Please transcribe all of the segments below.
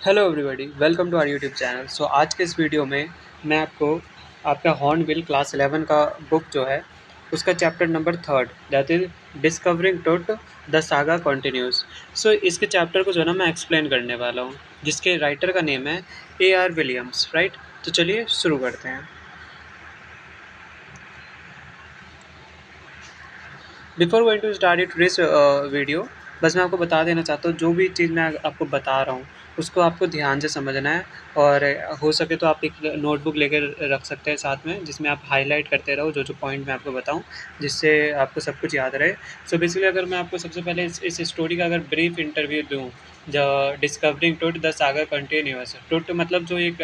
Hello everybody, welcome to our YouTube channel. आज के इस वीडियो में मैं आपको आपका हॉर्नबिल क्लास 11 का बुक जो है उसका chapter number 3 that is discovering टुट द सागा कंटिन्यूस। इसके चैप्टर को जो है ना मैं एक्सप्लेन करने वाला हूँ, जिसके राइटर का नेम है A.R. Williams, right. तो चलिए शुरू करते हैं। Before going to start it this video, बस मैं आपको बता देना चाहता हूँ जो भी चीज़ मैं आपको बता रहा हूँ उसको आपको ध्यान से समझना है। और हो सके तो आप एक नोटबुक लेकर रख सकते हैं साथ में, जिसमें आप हाईलाइट करते रहो जो जो पॉइंट मैं आपको बताऊँ, जिससे आपको सब कुछ याद रहे। बेसिकली अगर मैं आपको सबसे पहले इस स्टोरी का अगर ब्रीफ इंटरव्यू दूँ, द डिस्कवरिंग टुट द सागा कंटिन्यूअस। टुट मतलब जो एक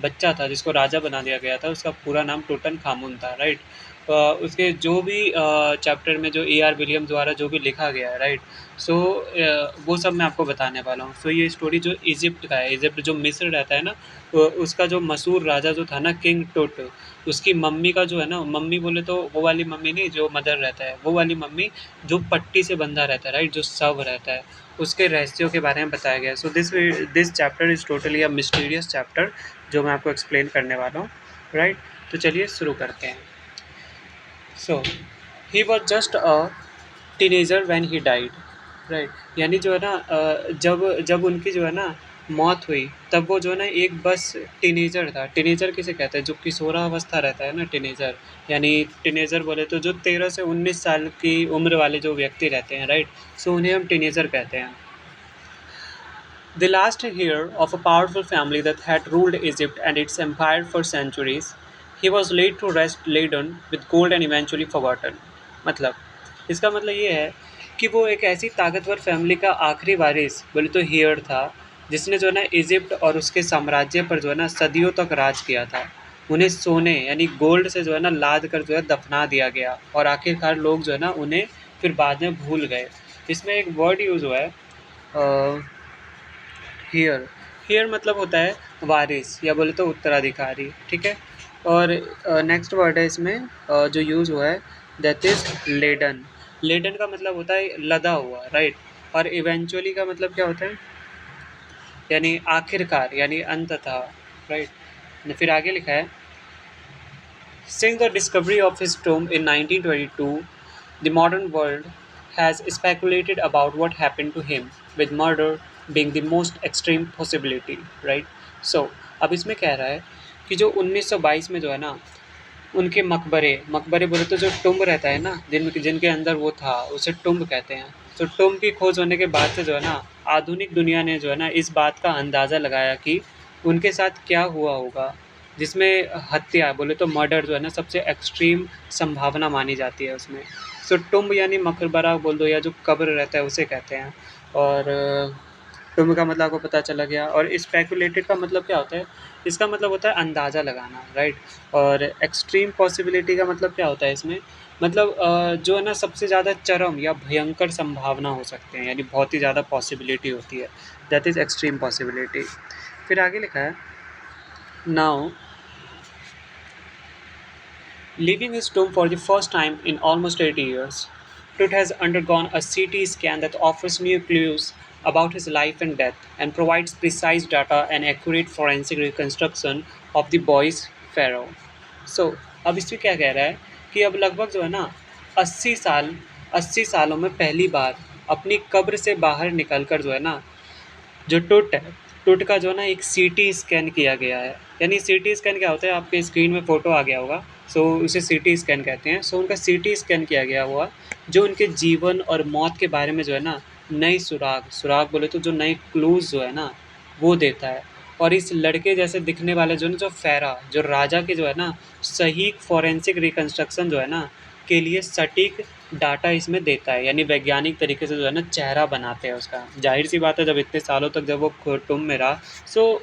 बच्चा था जिसको राजा बना दिया गया था, उसका पूरा नाम टूटन खामुन था, राइट। उसके जो भी चैप्टर में जो A.R. विलियम द्वारा जो भी लिखा गया है, राइट। वो सब मैं आपको बताने वाला हूँ। ये स्टोरी जो इजिप्ट का है, इजिप्ट जो मिस्र रहता है ना, उसका जो मशहूर राजा जो था ना, किंग टुट, उसकी मम्मी का जो है ना, मम्मी बोले तो वो वाली मम्मी नहीं जो मदर रहता है, वो वाली मम्मी जो पट्टी से बंधा रहता है, राइट, जो शव रहता है, उसके रहस्यों के बारे में बताया गया है। This chapter is totally a mysterious chapter जो मैं आपको एक्सप्लेन करने वाला हूँ, राइट। तो चलिए शुरू करते हैं। So he was just a teenager when he died, right. यानी जो है ना जब जब उनकी जो है ना मौत हुई, तब वो जो है ना एक बस टीनेजर था। टीनेजर किसे कहते हैं? जो किशोरावस्था रहता है ना, टीनेजर। यानी टीनेजर बोले तो जो 13 से 19 साल की उम्र वाले जो व्यक्ति रहते हैं, राइट। उन्हें हम टीनेजर कहते हैं। The last heir of a powerful family that had ruled Egypt and its empire for centuries, he was laid to rest laden with gold and eventually forgotten. मतलब इसका मतलब ये है कि वो एक ऐसी ताकतवर फैमिली का आखिरी वारिस बोले तो हेयर था, जिसने जो है ना इजिप्ट और उसके साम्राज्य पर जो है ना सदियों तक राज किया था। उन्हें सोने यानी गोल्ड से जो है ना लाद कर जो है दफना दिया गया, और आखिरकार लोग जो है ना उन्हें फिर बाद में भूल गए। इसमें एक वर्ड यूज़ हुआ है, हेयर। हेयर मतलब होता है वारिस या बोले तो उत्तराधिकारी, ठीक है। और नेक्स्ट वर्ड है इसमें जो यूज़ हुआ है, दैट इज़ लेडन। लेडन का मतलब होता है लदा हुआ, राइट। और इवेंचुअली का मतलब क्या होता है? यानी आखिरकार, यानी अंततः, राइट। फिर आगे लिखा है, Since the discovery of his tomb in 1922, the modern world has speculated about what happened to him, with murder being the most extreme possibility, right? अब इसमें कह रहा है कि जो 1922 में जो है ना, उनके मकबरे मकबरे बोले तो जो टुम्ब रहता है ना, जिनके अंदर वो था, उसे टुम्ब कहते हैं। टुम्ब की खोज होने के बाद से जो है ना, आधुनिक दुनिया ने जो है ना इस बात का अंदाज़ा लगाया कि उनके साथ क्या हुआ होगा, जिसमें हत्या बोले तो मर्डर जो है ना सबसे एक्सट्रीम संभावना मानी जाती है उसमें। टुम्ब यानी मकबरा बोल दो, या जो कब्र रहता है उसे कहते हैं। और टुम्ब का मतलब आपको पता चला गया। और स्पेकुलेटेड का मतलब क्या होता है? इसका मतलब होता है अंदाज़ा लगाना, राइट। और एक्सट्रीम पॉसिबिलिटी का मतलब क्या होता है इसमें? मतलब जो है ना सबसे ज़्यादा चरम या भयंकर संभावना हो सकते हैं, यानी बहुत ही ज़्यादा पॉसिबिलिटी होती है, दैट इज़ एक्सट्रीम पॉसिबिलिटी। फिर आगे लिखा है, now leaving his tomb for the first time in almost 80 years, Tut has undergone a CT scan that offers new clues about his life and death and provides precise data and accurate forensic reconstruction of the boy's pharaoh. अब इसमें क्या कह रहा है कि अब लगभग जो है ना 80 सालों में पहली बार अपनी कब्र से बाहर निकलकर जो है ना, जो टुट है, टुट का जो है ना एक सीटी स्कैन किया गया है। यानी सीटी स्कैन क्या होता है? आपके स्क्रीन में फ़ोटो आ गया होगा। उसे सीटी स्कैन कहते हैं। उनका सीटी स्कैन किया गया हुआ, जो उनके जीवन और मौत के बारे में जो है ना नई सुराग सुराग बोले तो जो नए क्लूज़ जो है ना वो देता है। और इस लड़के जैसे दिखने वाले जो ना जो फ़ेरा जो राजा के जो है ना सही फोरेंसिक रिकंस्ट्रक्शन जो है ना के लिए सटीक डाटा इसमें देता है, यानी वैज्ञानिक तरीके से जो है ना चेहरा बनाते हैं उसका। जाहिर सी बात है, जब इतने सालों तक जब वो टुम्ब में रहा,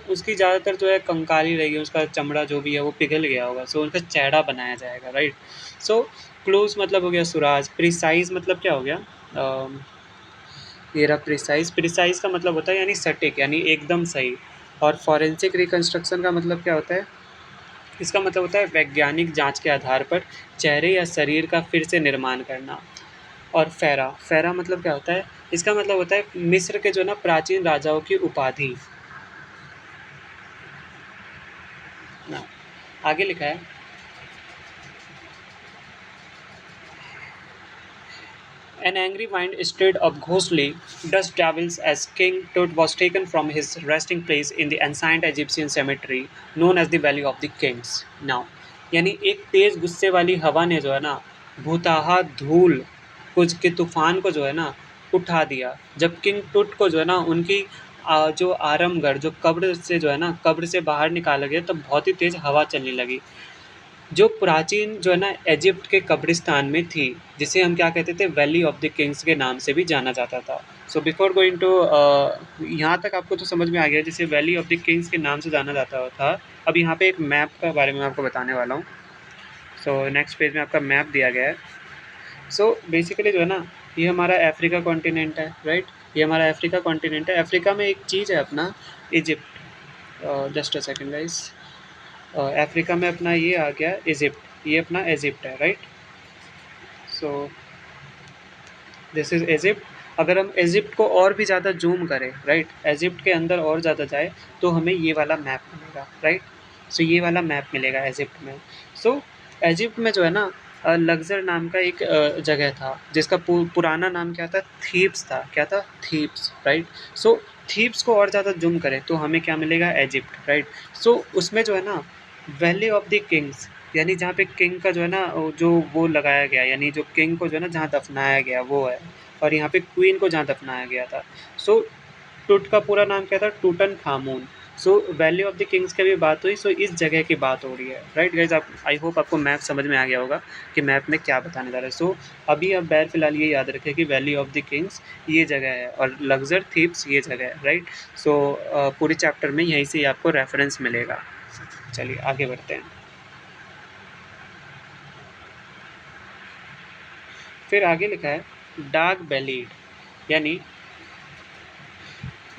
उसकी ज़्यादातर जो है कंकाली रहेगी, उसका चमड़ा जो भी है वो पिघल गया होगा। उनका चेहरा बनाया जाएगा, राइट। सो क्लोज मतलब हो गया सुराज। प्रिसाइज मतलब क्या हो गया? ये रहा प्रिसाइज। प्रिसाइज का मतलब होता है यानी सटीक, यानी एकदम सही। और फॉरेंसिक रिकंस्ट्रक्शन का मतलब क्या होता है? इसका मतलब होता है वैज्ञानिक जांच के आधार पर चेहरे या शरीर का फिर से निर्माण करना। और फ़ेरा, फ़ेरा मतलब क्या होता है? इसका मतलब होता है मिस्र के जो ना प्राचीन राजाओं की उपाधि। आगे लिखा है, an angry wind stirred up ghostly dust devils as King Tut was taken from his resting place in the ancient Egyptian cemetery known as the Valley of the Kings. Now, यानी एक तेज गुस्से वाली हवा ने जो है ना भूताहा धूल कुछ के तूफान को जो है ना उठा दिया, जब किंग टुट को जो है ना उनकी जो आरामगढ़ जो कब्र से जो है ना कब्र से बाहर निकाला गया, तब बहुत ही तेज हवा चलने लगी जो प्राचीन जो है ना इजिप्ट के कब्रिस्तान में थी, जिसे हम क्या कहते थे, वैली ऑफ द किंग्स के नाम से भी जाना जाता था। सो बिफोर गोइंग टू यहाँ तक आपको तो समझ में आ गया जिसे वैली ऑफ द किंग्स के नाम से जाना जाता था। अब यहाँ पे एक मैप के बारे में आपको बताने वाला हूँ। सो नेक्स्ट पेज में आपका मैप दिया गया है। सो बेसिकली जो है ना ये हमारा अफ्रीका कॉन्टिनेंट है, राइट। ये हमारा अफ्रीका कॉन्टिनेंट है। अफ्रीका में एक चीज़ है अपना Egypt. Just a second guys. Africa में अपना ये आ गया इजिप्ट, ये अपना इजिप्ट है, right. So this is Egypt. अगर हम इजिप्ट को और भी ज़्यादा जूम करें, राइट, इजिप्ट के अंदर और ज़्यादा जाए तो हमें ये वाला मैप मिलेगा, राइट। सो ये वाला मैप मिलेगा इजिप्ट में। सो इजिप्ट में जो है ना लग्जर नाम का एक जगह था जिसका पुराना नाम क्या था, थीब्स था। क्या था, थीब्स, राइट। सो थीब्स को और ज़्यादा जूम करें तो हमें क्या मिलेगा, इजिप्ट, राइट। सो उसमें जो है ना वैली ऑफ द किंग्स, यानी जहाँ पे किंग का जो है ना जो वो लगाया गया, यानी जो किंग को जो है ना जहाँ दफनाया गया वो है, और यहाँ पे क्वीन को जहाँ दफनाया गया था। सो टुट का पूरा नाम क्या था, टूटन खामून। सो वैली ऑफ द किंग्स की भी बात हुई, सो इस जगह की बात हो रही है, राइट गाइज। आप आई होप आपको मैप समझ में आ गया होगा कि मैप में क्या बताने जा रहा है। सो अभी आप बैर फिलहाल ये याद रखें कि वैली ऑफ द किंग्स ये जगह है और लग्जर थीप्स ये जगह है, राइट। सो पूरे चैप्टर में यहीं से आपको रेफरेंस मिलेगा। चलिए आगे बढ़ते हैं। फिर आगे लिखा है डार्क बेलीड, यानी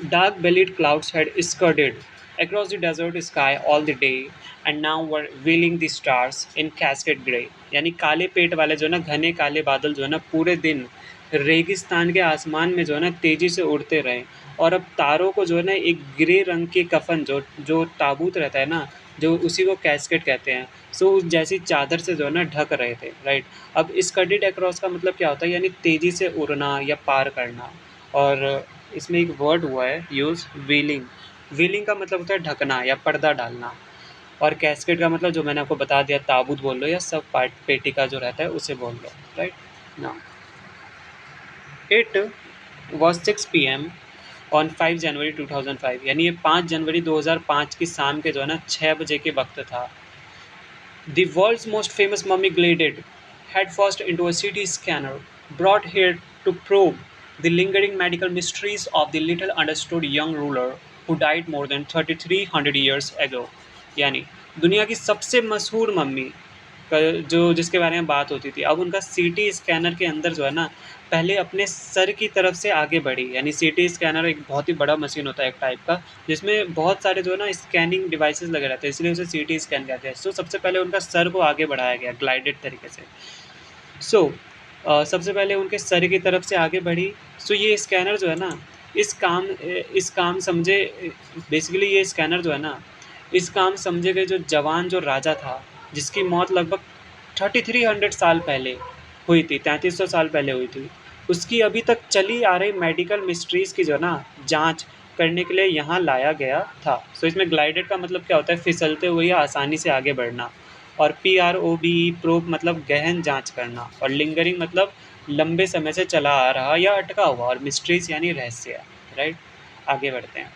dark bellied clouds had skirted across the desert sky all the day and now were wheeling the stars in cascade grey। यानी काले पेट वाले जो है ना घने काले बादल जो है ना पूरे दिन रेगिस्तान के आसमान में जो है ना तेजी से उड़ते रहे, और अब तारों को जो है ना एक ग्रे रंग के कफन जो जो ताबूत रहता है ना, जो उसी को कैस्केट कहते हैं, सो उस जैसी चादर से जो है ना ढक रहे थे, राइट। अब स्कर्टेड अक्रॉस का मतलब क्या होता है, यानी तेजी से उड़ना या पार करना। और इसमें एक वर्ड हुआ है यूज़, व्हीलिंग। व्हीलिंग का मतलब होता है ढकना या पर्दा डालना, और कैस्केट का मतलब जो मैंने आपको बता दिया, ताबूत बोल लो या सब पार्ट पेटी का जो रहता है उसे बोल लो, राइट ना। इट वॉज 6 PM ऑन 5 जनवरी 2005, यानी ये 5 जनवरी 2005 की शाम के जो है ना 6 बजे के वक्त था। The world's most famous mummy glided headfirst into a CT scanner brought here to probe the lingering medical mysteries of the little understood young ruler who died more than 3300 years ago। यानी दुनिया की सबसे मशहूर mummy जो जिसके बारे में बात होती थी, अब उनका सीटी स्कैनर के अंदर जो है ना पहले अपने सर की तरफ से आगे बढ़ी। यानी सीटी स्कैनर एक बहुत ही बड़ा मशीन होता है एक टाइप का, जिसमें बहुत सारे जो है ना स्कैनिंग डिवाइसेस लगे रहते हैं, इसलिए उसे सीटी स्कैन कहते हैं। सो सबसे पहले उनका सर को आगे बढ़ाया गया ग्लाइडेड तरीके से। सो सबसे पहले उनके सर की तरफ से आगे बढ़ी। सो ये स्कैनर जो है ना इस काम समझे, बेसिकली ये स्कैनर जो है ना इस काम समझे गए जो जवान जो राजा था जिसकी मौत लगभग 3300 साल पहले हुई थी, 3300 साल पहले हुई थी, उसकी अभी तक चली आ रही मेडिकल मिस्ट्रीज़ की जो है ना जांच करने के लिए यहाँ लाया गया था। सो इसमें ग्लाइडेड का मतलब क्या होता है, फिसलते हुए या आसानी से आगे बढ़ना, और PROBE प्रोब मतलब गहन जांच करना, और लिंगरिंग मतलब लंबे समय से चला आ रहा या अटका हुआ, और मिस्ट्रीज यानी रहस्य, राइट। आगे बढ़ते हैं।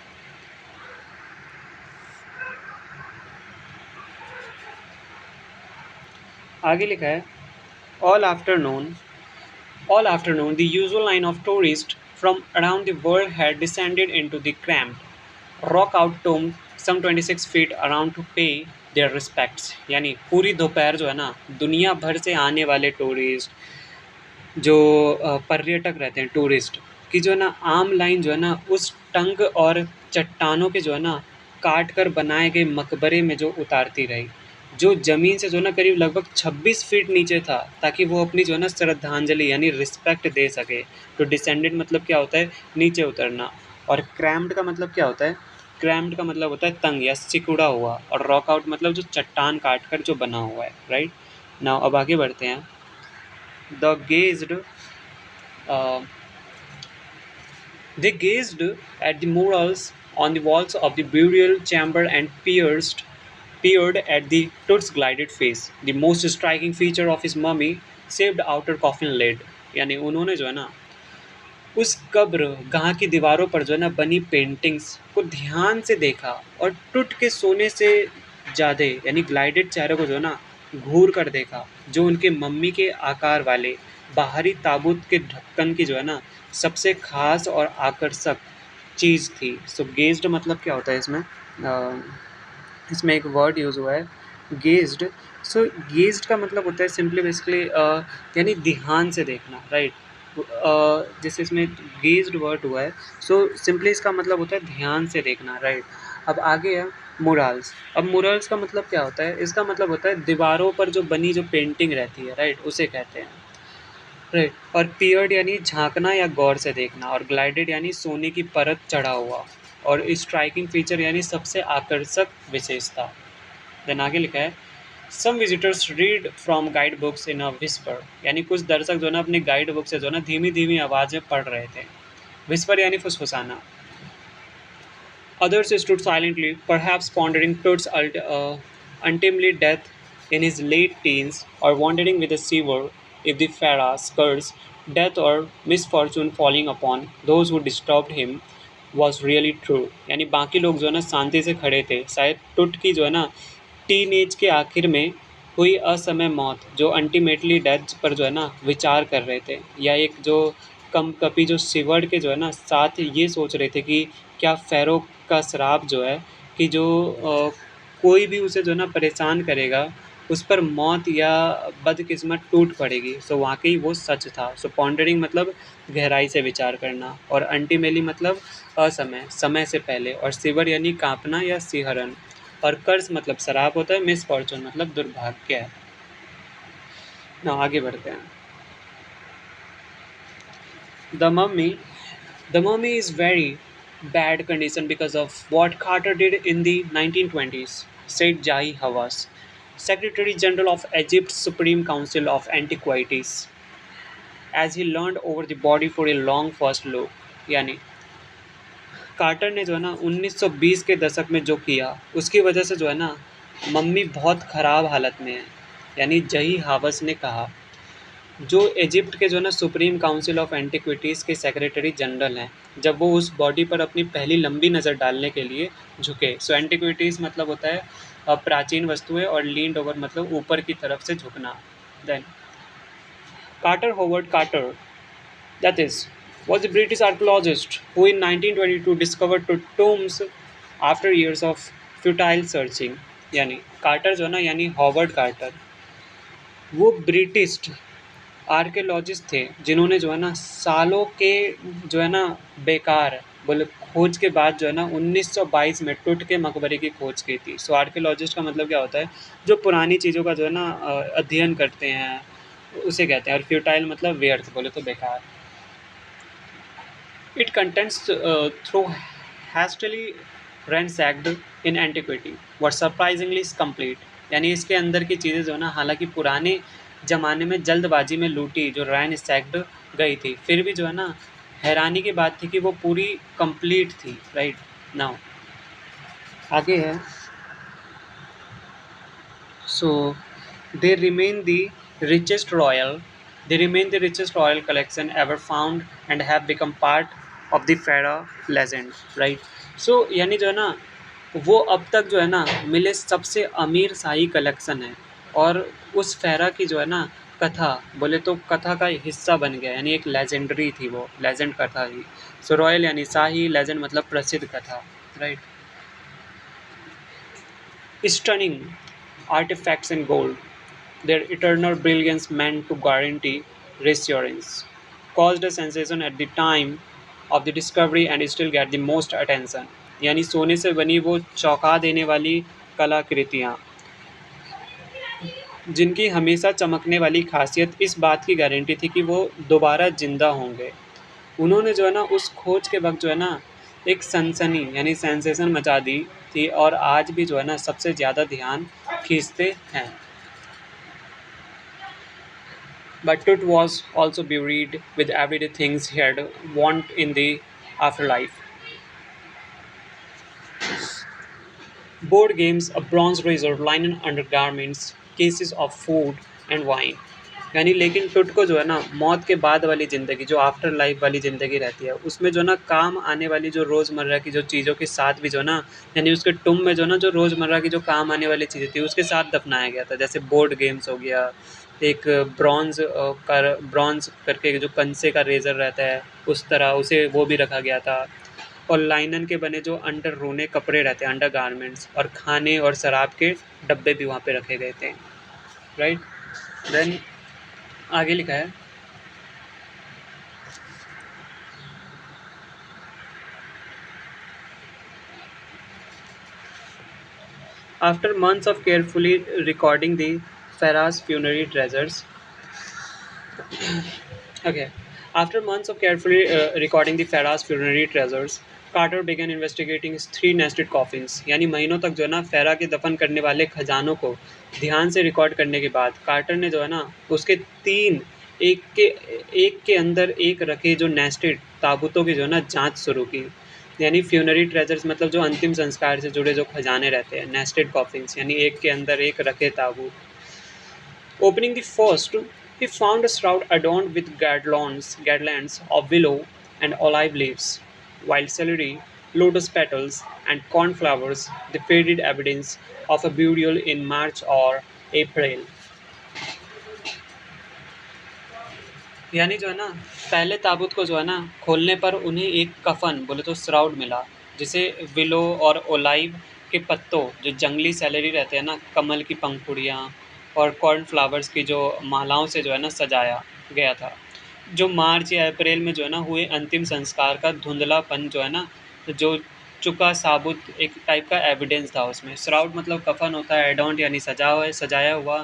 आगे लिखा है all afternoon All afternoon, the usual line of tourists from around the world had descended into the cramped, rock-out tomb some 26 feet around to pay their respects। यानी पूरी दोपहर जो है ना दुनिया भर से आने वाले टूरिस्ट जो पर्यटक रहते हैं, टूरिस्ट की जो है ना आम लाइन जो है ना उस टंग और चट्टानों के जो है ना काट कर बनाए गए मकबरे में जो उतारती रही, जो ज़मीन से जो है ना करीब लगभग 26 फीट नीचे था, ताकि वो अपनी जो है ना श्रद्धांजलि यानी रिस्पेक्ट दे सके। तो डिसेंडेड मतलब क्या होता है, नीचे उतरना, और क्रैम्ड का मतलब क्या होता है, क्रैम्ड का मतलब होता है तंग या सिकुड़ा हुआ, और रॉक आउट मतलब जो चट्टान काट कर जो बना हुआ है, राइट। नाउ अब आगे बढ़ते हैं। The gazed They gazed at the murals on the walls of the burial chamber and peered at the Tut's glided face. The most striking feature of his mummy saved outer coffin lid. यानी उन्होंने जो है ना उस कब्र गाह की दीवारों पर जो है ना बनी पेंटिंग्स को ध्यान से देखा, और टूट के सोने से ज्यादा यानी ग्लाइडेड चेहरे को जो है ना घूर कर देखा, जो उनके मम्मी के आकार वाले बाहरी ताबूत के ढक्कन की जो है ना सबसे खास और आकर्षक चीज़ थी। सो गेज्ड मतलब क्या होता है इसमें? इसमें एक वर्ड यूज़ हुआ है गेज्ड। सो गेज्ड का मतलब होता है सिंपली बेसिकली यानी ध्यान से देखना, राइट। जैसे इसमें गेज्ड वर्ड हुआ है, सो सिंपली इसका मतलब होता है ध्यान से देखना, राइट। अब आगे है मुराल्स। अब मुराल्स का मतलब क्या होता है? इसका मतलब होता है दीवारों पर जो बनी जो पेंटिंग रहती है, राइट, उसे कहते हैं, राइट। और पियर्ड यानी झांकना या गौर से देखना, और ग्लाइडेड यानी सोने की परत चढ़ा हुआ, और स्ट्राइकिंग फीचर यानी सबसे आकर्षक विशेषता। देन आगे लिखा है some visitors read from guide books in a whisper, यानी कुछ दर्शक जो है ना अपनी गाइड बुक से जो है ना धीमी धीमी आवाज़ में पढ़ रहे थे। विस्पर यानी फुसफुसाना। Others stood silently, perhaps pondering Toad's untimely death in his late teens, or wondering with a shiver if the Pharaoh's curse, death, or misfortune falling upon those who disturbed him was really true। यानी बाकी लोग जो है ना शांति से खड़े थे, शायद टुट की जो है ना टीन एज के आखिर में हुई असमय मौत, जो अल्टीमेटली डेथ पर जो है ना विचार कर रहे थे, या एक जो कम कपी जो सिवर्ड के जो है ना साथ ये सोच रहे थे कि क्या फ़ैरो का श्राप जो है कि जो कोई भी उसे जो है ना परेशान करेगा उस पर मौत या बदकिस्मत टूट पड़ेगी। सो वाकई वो सच था। सो पॉन्डरिंग मतलब गहराई से विचार करना, और अंटिमेली मतलब असमय, समय से पहले, और सिवर यानी कांपना या सिहरन, और कर्स मतलब शराब होता है, मिस फॉर्चून मतलब दुर्भाग्य है ना। आगे बढ़ते हैं। The mummy The mummy is very bad condition because of what Carter did in the 1920s, said Jahi Hawass, Secretary General of Egypt's Supreme Council of Antiquities, as he leaned over the body for a long first look। यानी quarter ने जो है ना 1920 के दशक में जो किया उसकी वजह से जो है ना मम्मी बहुत ख़राब हालत में है। यानी जही हावस ने कहा, जो इजिप्ट के जो है ना सुप्रीम काउंसिल ऑफ एंटिक्विटीज़ के सेक्रेटरी जनरल हैं, जब वो उस बॉडी पर अपनी पहली लंबी नज़र डालने के लिए झुके। सो एंटिक्विटीज़ मतलब होता है प्राचीन वस्तुएं, और लीन्ड ओवर मतलब ऊपर की तरफ से झुकना। Then Carter Howard Carter, that is was a British archaeologist who in 1922 discovered two tombs after years of futile searching। यानी कार्टर जो है ना यानी हॉवर्ड कार्टर, वो ब्रिटिश आर्कियोलॉजिस्ट थे जिन्होंने जो है ना सालों के जो है ना बेकार बोले खोज के बाद जो है ना 1922 में टुट के मकबरे की खोज की थी। सो आर्कियोलॉजिस्ट का मतलब क्या होता है? जो पुरानी चीज़ों का जो है ना अध्ययन करते हैं उसे कहते हैं, और फ्यूटाइल मतलब व्यर्थ बोले तो बेकार। It contents through hastily ransacked in antiquity what surprisingly is complete। यानी इसके अंदर की चीज़ें जो है ना हालांकि पुराने ज़माने में जल्दबाजी में लूटी जो रैन सैक्ड गई थी, फिर भी जो है ना हैरानी की बात थी कि वो पूरी कंप्लीट थी, राइट। नाउ आगे है। So they remain the richest royal, they remain the richest royal collection ever found and have become part of the Pharaoh legend, right? So यानी जो है ना वो अब तक जो है ना मिले सबसे अमीर शाही कलेक्शन है, और उस फेरा की जो है ना कथा बोले तो कथा का हिस्सा बन गया, यानी एक लेजेंडरी थी, वो लेजेंड कथा थी। सो रॉयल यानी शाही, लेजेंड मतलब प्रसिद्ध कथा, right. Stunning artifacts in gold, their eternal brilliance meant to guarantee reassurance, caused a sensation at the time of the discovery and still get the most attention। यानी सोने से बनी वो चौंका देने वाली कलाकृतियाँ जिनकी हमेशा चमकने वाली खासियत इस बात की गारंटी थी कि वो दोबारा जिंदा होंगे। उन्होंने जो है ना उस खोज के वक्त जो है ना एक सनसनी यानी सेंसेशन मचा दी थी और आज भी जो है ना सबसे ज़्यादा ध्यान खींचते हैं। But Tut was also buried with everyday things he had want in the afterlife. Board games, a bronze razor, linen undergarments, cases of food and wine. यानी लेकिन टुट को जो है ना मौत के बाद वाली ज़िंदगी जो आफ्टर लाइफ वाली ज़िंदगी रहती है उसमें जो ना काम आने वाली जो रोज़मर्रा की जो चीज़ों के साथ भी जो ना यानी उसके टुम में जो ना जो रोज़मर्रा की जो काम आने वाली चीज़ें थी उसके साथ दफनाया गया था। जैसे बोर्ड गेम्स हो गया, एक ब्रॉन्ज़ करके जो कंचे का रेज़र रहता है उस तरह उसे वो भी रखा गया था। और लाइनन के बने जो अंडररूने कपड़े रहते हैं, अंडरगारमेंट्स और खाने और शराब के डब्बे भी वहाँ पे रखे गए थे, राइट? देन आगे लिखा है after months of carefully recording the Farah's funerary treasures. Okay. After months of carefully recording the Farah's funerary treasures, Carter began investigating his three nested coffins. यानी महीनों तक जो है ना फेरा के दफन करने वाले खजानों को ध्यान से रिकॉर्ड करने के बाद कार्टर ने जो है ना उसके तीन एक के एक के अंदर एक रखे जो नेस्टेड ताबूतों की जो है ना जांच शुरू की। यानी फ्यूनरी ट्रेजर्स मतलब जो अंतिम संस्कार से जुड़े जो खजाने रहते हैं, नेस्टेड कॉफिन्स यानी एक के अंदर एक रखे ताबूत। Opening the first, he found a shroud adorned with garlands of willow and olive leaves, wild celery, lotus petals, and cornflowers, the faded evidence of a burial in March or April. यानी जो है ना पहले ताबूत को जो है ना खोलने पर उन्हें एक कफन बोले तो श्राउड मिला जिसे विलो और ओलाइव के पत्तों जो जंगली सैलरी रहते हैं ना कमल की पंखुड़ियाँ और कॉर्न फ्लावर्स की जो मालाओं से जो है ना सजाया गया था। जो मार्च या अप्रैल में जो है ना हुए अंतिम संस्कार का धुंधलापन जो है ना जो चुका साबुत एक टाइप का एविडेंस था उसमें। श्राउड मतलब कफन होता है, एडोंट यानी सजाया हुआ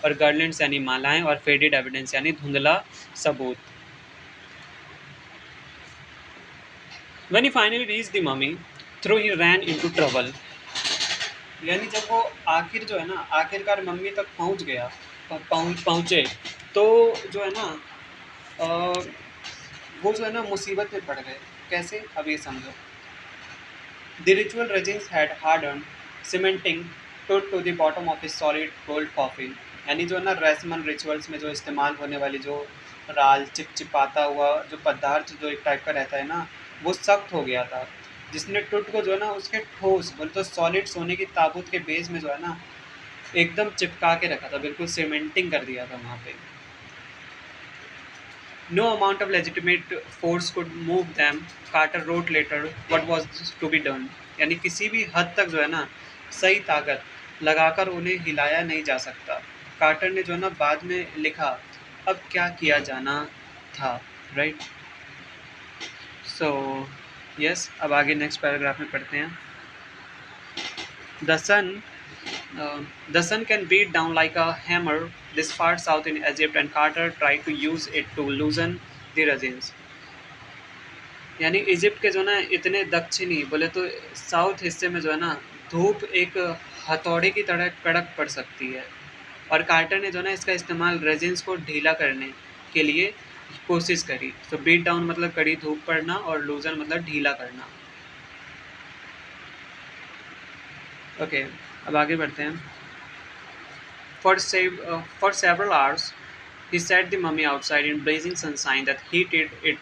और गार्लैंड्स यानी मालाएं और फेडेड एविडेंस यानी धुंधला सबूत। When he finally reached the mummy, through he ran into trouble. यानी जब वो आखिर जो है ना आखिरकार मम्मी तक पहुंच गया पहुंचे तो जो है ना अ, वो जो है ना मुसीबत में पड़ गए। कैसे अब ये समझो। The ritual resins had hardened, cementing to the bottom of his solid gold coffin. यानी जो है ना रेसमन रिचुअल्स में जो इस्तेमाल होने वाली जो राल चिपचिपाता हुआ जो पदार्थ जो एक टाइप का रहता है ना वो सख्त हो गया था जिसने टुट को जो है ना उसके ठोस बोले तो सॉलिड सोने की ताबूत के बेस में जो है ना एकदम चिपका के रखा था, बिल्कुल सीमेंटिंग कर दिया था वहाँ पे। No amount of legitimate force could move them, Carter wrote later what was to be done. यानी किसी भी हद तक जो है ना सही ताकत लगाकर उन्हें हिलाया नहीं जा सकता। कार्टर ने जो है ना बाद में लिखा अब क्या किया जाना था, राइट? सो यस, अब आगे नेक्स्ट पैराग्राफ में पढ़ते हैं। The sun the sun can beat down like a hammer this far south in Egypt and Carter tried to use it to loosen the resins. यानी इजिप्ट के जो ना इतने दक्षिणी बोले तो साउथ हिस्से में जो है ना धूप एक हथौड़े की तरह कड़क पड़ सकती है और कार्टर ने जो ना इसका इस्तेमाल रेजिन्स को ढीला करने के लिए कोशिश करी। तो बीट डाउन मतलब कड़ी धूप पड़ना और लूजन मतलब ढीला करना। ओके, अब आगे बढ़ते हैं। For several hours, he set the mummy outside in blazing sunshine that heated it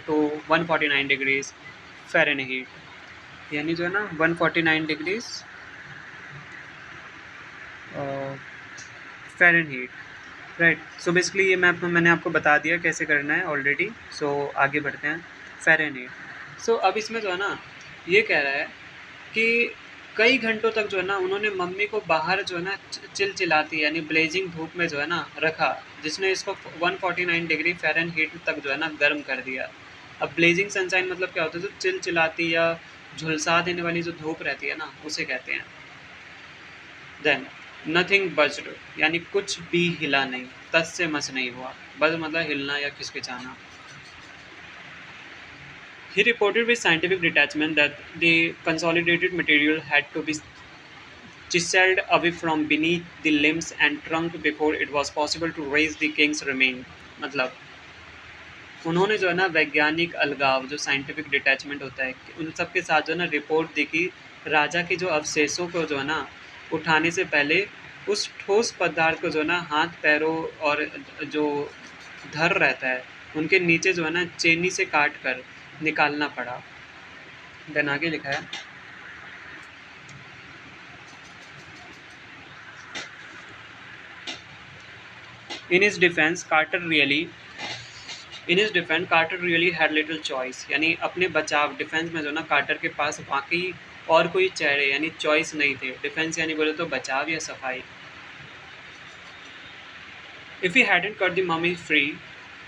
to 149 degrees Fahrenheit. यानी जो है ना 149 degrees Fahrenheit, right? So basically ये मैंने आपको बता दिया कैसे करना है ऑलरेडी। सो आगे बढ़ते हैं। फ़ारेनहीट। सो अब इसमें जो है ना ये कह रहा है कि कई घंटों तक जो है ना उन्होंने मम्मी को बाहर जो है ना चिलचिलाती यानी ब्लेजिंग धूप में जो है ना रखा जिसने इसको 149 डिग्री फ़ारेनहीट तक जो है ना गर्म कर दिया। अब ब्लेजिंग सनशाइन मतलब क्या होता है? जो चिलचिलाती या झुलसा देने वाली जो धूप रहती है ना उसे कहते हैं। देन नथिंग बज्ड यानी कुछ भी हिला नहीं, तस से मस नहीं हुआ। बज मतलब हिलना या खिसकिचाना। He reported with scientific detachment that the consolidated material had to be chiseled away from beneath the limbs and trunk before it was possible to raise the king's remain. मतलब उन्होंने जो है ना वैज्ञानिक अलगाव जो साइंटिफिक डिटैचमेंट होता है उन सब के साथ जो है ना रिपोर्ट दी कि राजा के जो अवशेषों को जो है ना उठाने से पहले उस ठोस पदार्थ को जो है ना हाथ पैरों और जो धर रहता है उनके नीचे जो है ना चेनी से काट कर निकालना पड़ा। देन आगे लिखा है in his defence Carter really had little choice, यानी अपने बचाव डिफेंस में जो ना कार्टर के पास वाकई और कोई चेहरे यानी चॉइस नहीं थे। डिफेंस यानी बोले तो बचाव या सफाई। If he hadn't cut the mummy free,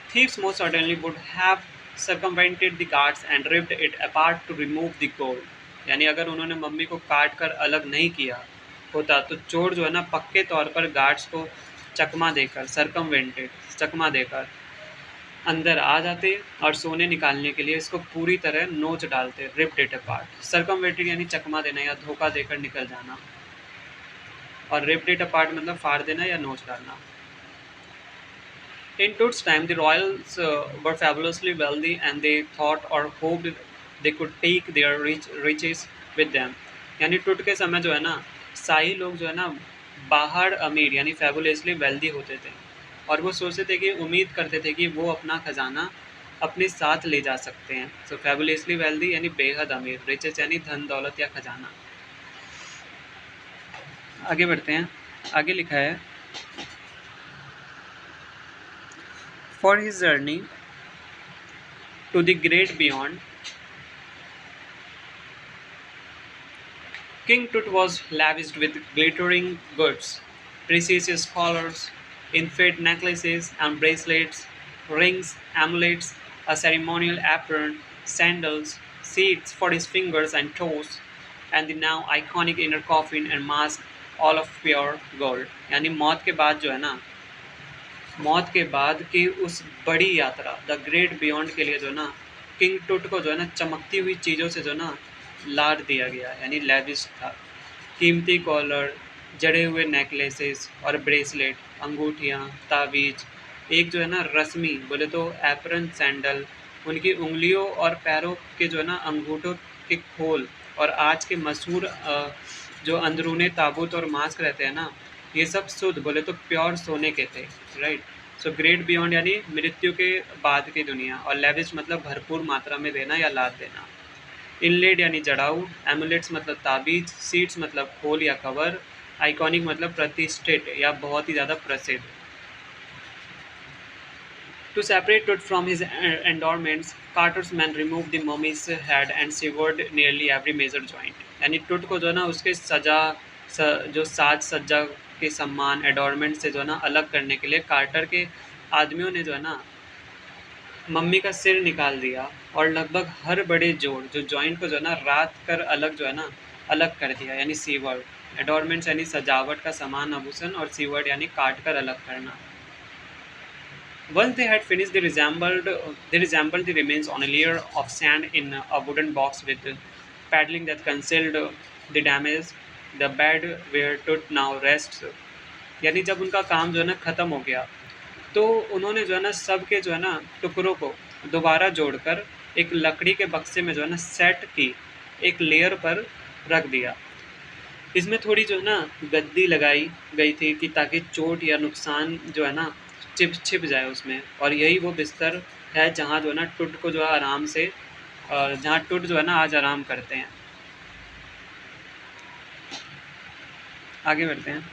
thieves most certainly would have circumvented the guards and ripped it apart to remove the gold. यानी अगर उन्होंने मम्मी को काट कर अलग नहीं किया होता तो चोर जो है ना पक्के तौर पर गार्ड्स को चकमा देकर अंदर आ जाते और सोने निकालने के लिए इसको पूरी तरह नोच डालते। रिप्ड इट अपार्ट, सर्कमवेंटेड यानी चकमा देना या धोखा देकर निकल जाना, और रिप्ड इट अपार्ट मतलब फाड़ देना या नोच डालना। In Tut's time, the royals were fabulously wealthy and they thought or hoped they could take their riches with them. यानी टुट के समय जो है ना शाही लोग जो है ना बाहर अमीर यानी फैबुलसली वेल्दी होते थे और वो सोचते थे कि उम्मीद करते थे कि वो अपना खजाना अपने साथ ले जा सकते हैं। सो फैबुलसली वेल्दी यानी बेहद अमीर, रिचेस यानी धन दौलत या खजाना। आगे बढ़ते हैं। आगे लिखा है For his journey to the great beyond, King Tut was lavished with glittering goods, precious collars, infinite necklaces and bracelets, rings, amulets, a ceremonial apron, sandals, seats for his fingers and toes, and the now iconic inner coffin and mask, all of pure gold. यानी मौत के बाद की उस बड़ी यात्रा the great beyond के लिए जो ना किंग टुट को जो है ना चमकती हुई चीज़ों से जो ना लाद दिया गया, यानी लेविश था। कीमती कॉलर, जड़े हुए नेकलेसेस और ब्रेसलेट, अंगूठियाँ, ताबीज, एक जो है ना रस्मी बोले तो एप्रन सैंडल, उनकी उंगलियों और पैरों के जो है ना अंगूठों के खोल, और आज के मशहूर जो अंदरूने ताबूत और मास्क रहते हैं ना, ये सब शुद्ध बोले तो प्योर सोने के थे। राइट। सो ग्रेट बियॉन्ड यानी मृत्यु के बाद की दुनिया, और लेविश मतलब भरपूर मात्रा में देना या लाद देना। इनलेड यानी जड़ाऊ, एमुलेट्स मतलब ताबीज, सीड्स मतलब खोल या कवर, आइकॉनिक मतलब प्रतिष्ठित या बहुत ही ज़्यादा प्रसिद्ध। To separate Tut from his endowments, Carter's men removed the mummy's head and severed nearly every major joint. यानी टुट को जो है ना उसके जो साज सज्जा के सम्मान एडोरमेंट से जो है ना अलग करने के लिए कार्टर के आदमियों ने जो है ना मम्मी का सिर निकाल दिया और लगभग हर बड़े जोड़ जो जॉइंट को जो है ना रात कर अलग जो है ना अलग कर दिया, यानी सीवर्ड। एडोरमेंट्स यानी सजावट का सामान आभूषण, और सीवर्ड यानी काट कर अलग करना। Once they had finished, they resembled the remains on a layer of sand in a wooden box with paddling that concealed the damage. The bed where Tut now rests. यानी जब उनका काम जो है ना ख़त्म हो गया तो उन्होंने जो है ना सब के जो है ना टुकड़ों को दोबारा जोड़कर एक लकड़ी के बक्से में जो है ना सेट की एक लेयर पर रख दिया। इसमें थोड़ी जो है ना गद्दी लगाई गई थी कि ताकि चोट या नुकसान जो है ना छिप जाए उसमें, और यही वो बिस्तर है जहाँ जो है ना टुट को जो है आराम से जहाँ टुट जो है ना आज आराम करते हैं। आगे बढ़ते हैं।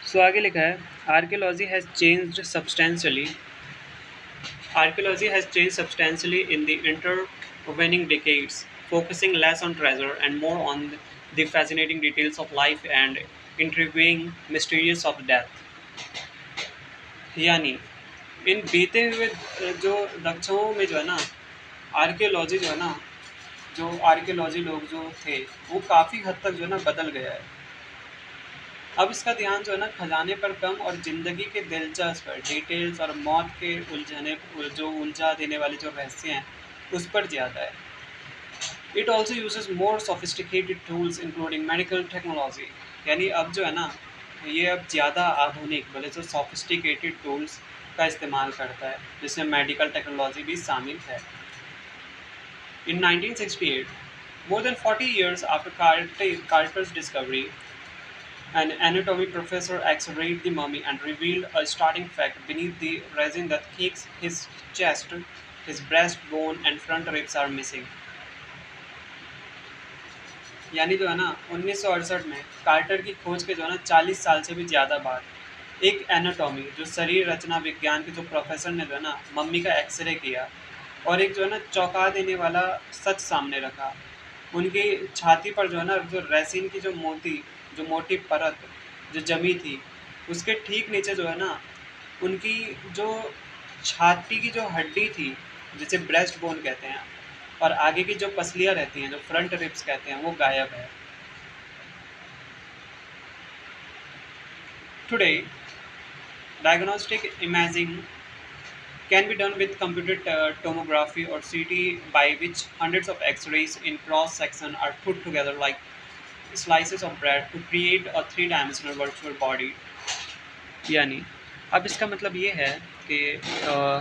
सो आगे लिखा है archaeology has changed substantially in the intervening decades, focusing less on treasure and more on the fascinating details of life and intriguing mysteries of death। यानी इन बीते हुए जो दक्षिणों में जो है ना आर्कियोलॉजी जो है ना जो आर्कियोलॉजी लोग जो थे वो काफ़ी हद तक जो है ना बदल गया है। अब इसका ध्यान जो है ना खजाने पर कम और ज़िंदगी के दिलचस्प डिटेल्स और मौत के जो उलझा देने वाले जो रहस्य हैं, उस पर ज़्यादा है। It also uses more sophisticated tools including medical technology. यानी अब जो है ना, ये अब ज़्यादा आधुनिक बोले तो सोफिस्टिकेटेड टूल्स का इस्तेमाल करता है, जिसमें मेडिकल टेक्नोलॉजी भी शामिल है। In 1968, more than 40 years after Carter's discovery, an anatomy professor X-rayed the mummy and revealed a startling fact: beneath the resin that cakes his chest, his breastbone and front ribs are missing. यानी जो है ना 1968 में quarter की खोज के जो है ना 40 साल से भी ज़्यादा बाद एक एनाटॉमी जो शरीर रचना विज्ञान के जो प्रोफेसर ने जो है ना मम्मी का एक्सरे किया और एक जो है ना चौंका देने वाला सच सामने रखा। उनकी छाती पर जो है ना जो रेसिन की जो मोटी परत जो जमी थी, उसके ठीक नीचे जो है ना उनकी जो छाती की जो हड्डी थी, जिसे ब्रेस्ट बोन कहते हैं, और आगे की जो पसलियाँ रहती हैं, जो फ्रंट रिब्स कहते हैं, वो गायब है। Today diagnostic imaging can be done with computed tomography or CT, by which hundreds of X-rays in cross section are put together like slices of bread to create a three-dimensional virtual body। यानी अब इसका मतलब ये है कि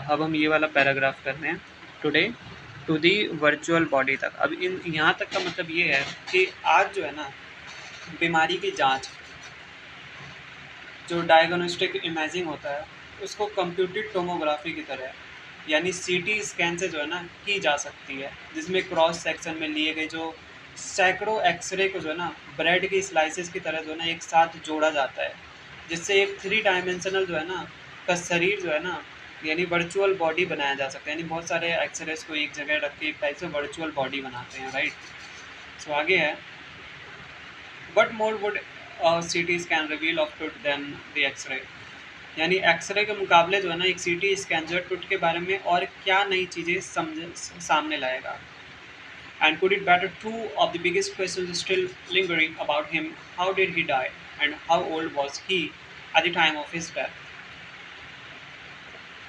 अब हम ये वाला पैराग्राफ कर रहे हैं, today to the virtual body तक। अब इन यहाँ तक का मतलब ये है कि आज जो है ना बीमारी की जांच, जो डायग्नोस्टिक इमेजिंग होता है, उसको कंप्यूटेड टोमोग्राफी की तरह यानी सीटी स्कैन से जो है ना की जा सकती है, जिसमें क्रॉस सेक्शन में लिए गए जो सैकड़ों एक्सरे को जो है ना ब्रेड की स्लाइसेस की तरह जो है ना एक साथ जोड़ा जाता है, जिससे एक थ्री डायमेंशनल जो है ना का शरीर जो है ना यानी वर्चुअल बॉडी बनाया जा सकता है। यानी बहुत सारे एक्सरेस को एक जगह रख के एक टाइप से वर्चुअल बॉडी बनाते हैं, राइट। सो आगे है, what more would CT scan reveal of tooth than the X-ray. यानी एक्सरे के मुकाबले जो है ना एक CT स्कैन जो है टूथ के बारे में और क्या नई चीज़ें सामने लाएगा। And put it better, two of the biggest questions still lingering about him: how did he die, and how old was he at the time of his death?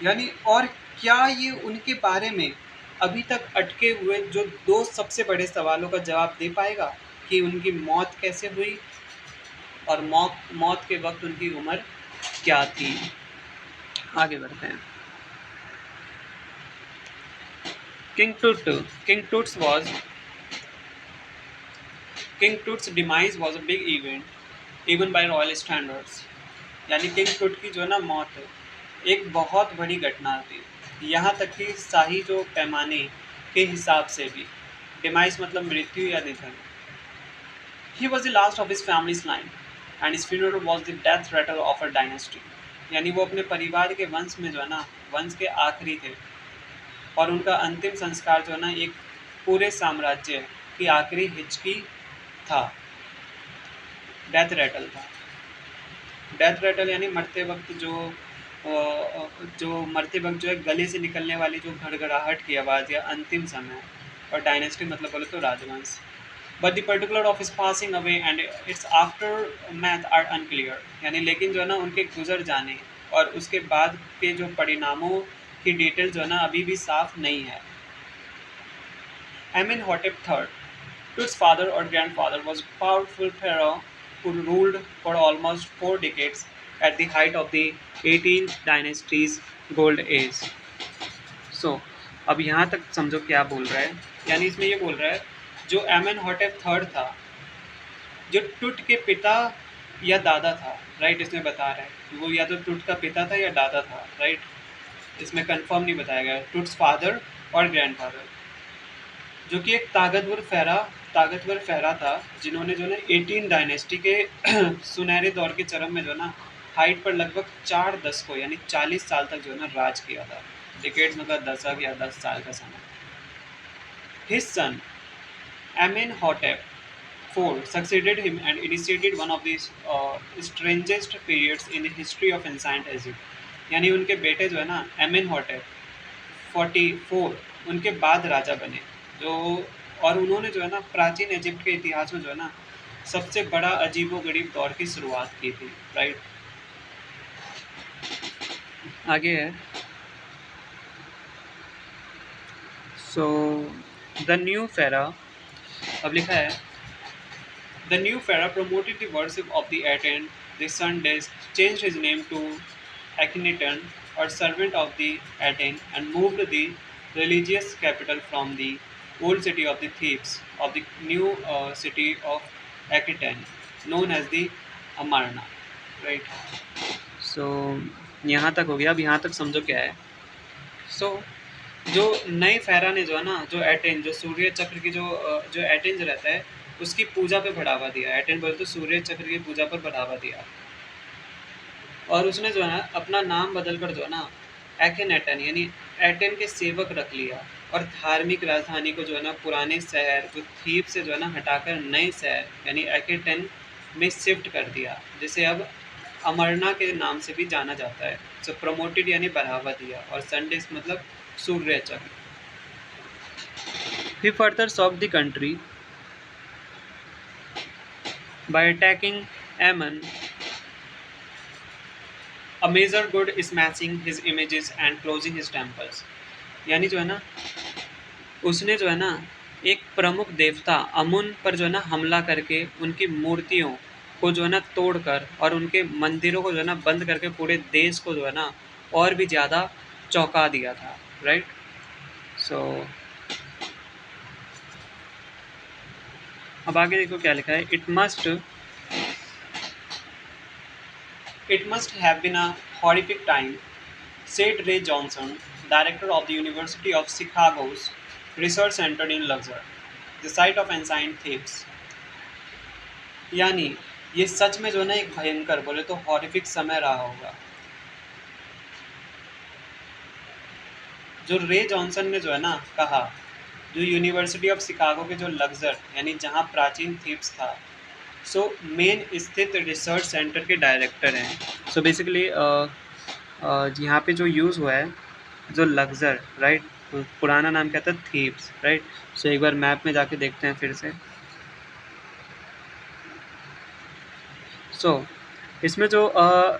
यानी और क्या ये उनके बारे में अभी तक अटके हुए जो दो सबसे बड़े सवालों का जवाब दे पाएगा कि उनकी मौत कैसे हुई और मौत के वक्त उनकी उम्र क्या थी। आगे बढ़ते हैं। किंग टूट king Toots was King Tut's demise was a big event, even by royal standards। यानी किंग टुट की जो है ना मौत एक बहुत बड़ी घटना थी, यहाँ तक कि शाही जो पैमाने के हिसाब से भी। डिमाइस मतलब मृत्यु या निधन। He was the last of his family's line, and his funeral was the death rattle of a dynasty। यानी वो अपने परिवार के वंश में जो है ना वंश के आखिरी थे, और उनका अंतिम संस्कार जो है ना एक पूरे साम्राज्य की आखिरी हिचकी था, डेथ रैटल था। डेथ रैटल यानी मरते वक्त जो मरते वक्त जो है गले से निकलने वाली जो घड़घड़ाहट की आवाज़ या अंतिम समय। और डायनेस्टी मतलब बोले तो राजवंश। But the particular of is passing away and its aftermath are unclear. यानी लेकिन जो है ना उनके गुजर जाने और उसके बाद के जो परिणामों की डिटेल जो है ना अभी भी साफ नहीं है। Amenhotep III, Tut's father or grandfather, was a powerful pharaoh who ruled for almost 4 decades at the height of the 18th dynasty's gold age। So, अब यहाँ तक समझो क्या बोल रहा है। यानी इसमें ये बोल रहा है जो एमेनहॉटेप थर्ड था, जो टुट के पिता या दादा था, राइट। इसमें बता रहा है कि वो या तो टुट का पिता था या दादा था, राइट। इसमें कंफर्म नहीं बताया गया, टुट्स फादर और ग्रैंडफादर, जो कि एक ताकतवर फेरा था, जिन्होंने जो है 18 डायनेस्टी के सुनहरे दौर के चरम में जो है ना हाइट पर लगभग 4 दशकों यानी 40 साल तक जो है ना राज किया था। डिकेड्स मतलब दशक या 10 साल का समय। His son Amenhotep IV succeeded him and initiated one of the strangest periods in the history of ancient Egypt। यानी उनके बेटे जो है ना Amenhotep 44 उनके बाद राजा बने, जो और उन्होंने जो है ना प्राचीन इजिप्ट के इतिहास में जो है ना सबसे बड़ा अजीबोगरीब दौर की शुरुआत की थी, राइट। आगे है, सो द न्यू फेरा, अब लिखा है The new pharaoh promoted the worship of the Aten, the sun disk, changed his name to Akhenaten, or servant of the Aten, and moved the religious capital from the old city of the Thebes of the new city of Akhenaten, known as the Amarna. Right. So यहाँ तक हो गया। अब यहाँ तक समझो क्या है। So जो नए फेरा ने जो है ना, जो एटेन, जो सूर्य चक्र की जो एटेन जो रहता है उसकी पूजा पे बढ़ावा दिया। एटेन बोले तो सूर्य चक्र की पूजा पर बढ़ावा दिया। और उसने जो है ना अपना नाम बदल कर जो है ना एकेनेटन यानी एटेन के सेवक रख लिया। और धार्मिक राजधानी को जो है ना पुराने शहर जो थीब से जो है ना हटाकर नए शहर यानी एकेटेन में शिफ्ट कर दिया, जिसे अब अमरना के नाम से भी जाना जाता है। सो प्रमोटेड यानी बढ़ावा दिया, और संडेस मतलब सूर्य चक्र। He further shocked the country by attacking Ammon, a major god, smashing his images and closing his temples। यानी जो है ना उसने जो है ना एक प्रमुख देवता अमुन पर जो है ना हमला करके उनकी मूर्तियों को जो है ना तोड़कर और उनके मंदिरों को जो है ना बंद करके पूरे देश को जो है ना और भी ज़्यादा चौंका दिया था, राइट। सो अब आगे देखो क्या लिखा है। It must have been a horrific time, said Ray Johnson, director of the University of Chicago's Research Center in Luxor, the site of ancient Thebes। यानी ये सच में जो है ना एक भयंकर, बोले तो हॉरिफिक समय रहा होगा। जो रे जॉनसन ने जो है ना कहा, जो यूनिवर्सिटी ऑफ शिकागो के जो लग्जर यानी जहाँ प्राचीन थीब्स था, सो मेन स्थित रिसर्च सेंटर के डायरेक्टर हैं। सो बेसिकली यहाँ पे जो यूज़ हुआ है जो लग्जर, राइट, पुराना नाम क्या था, थीब्स, राइट। सो एक बार मैप में जाके देखते हैं फिर से। सो इसमें जो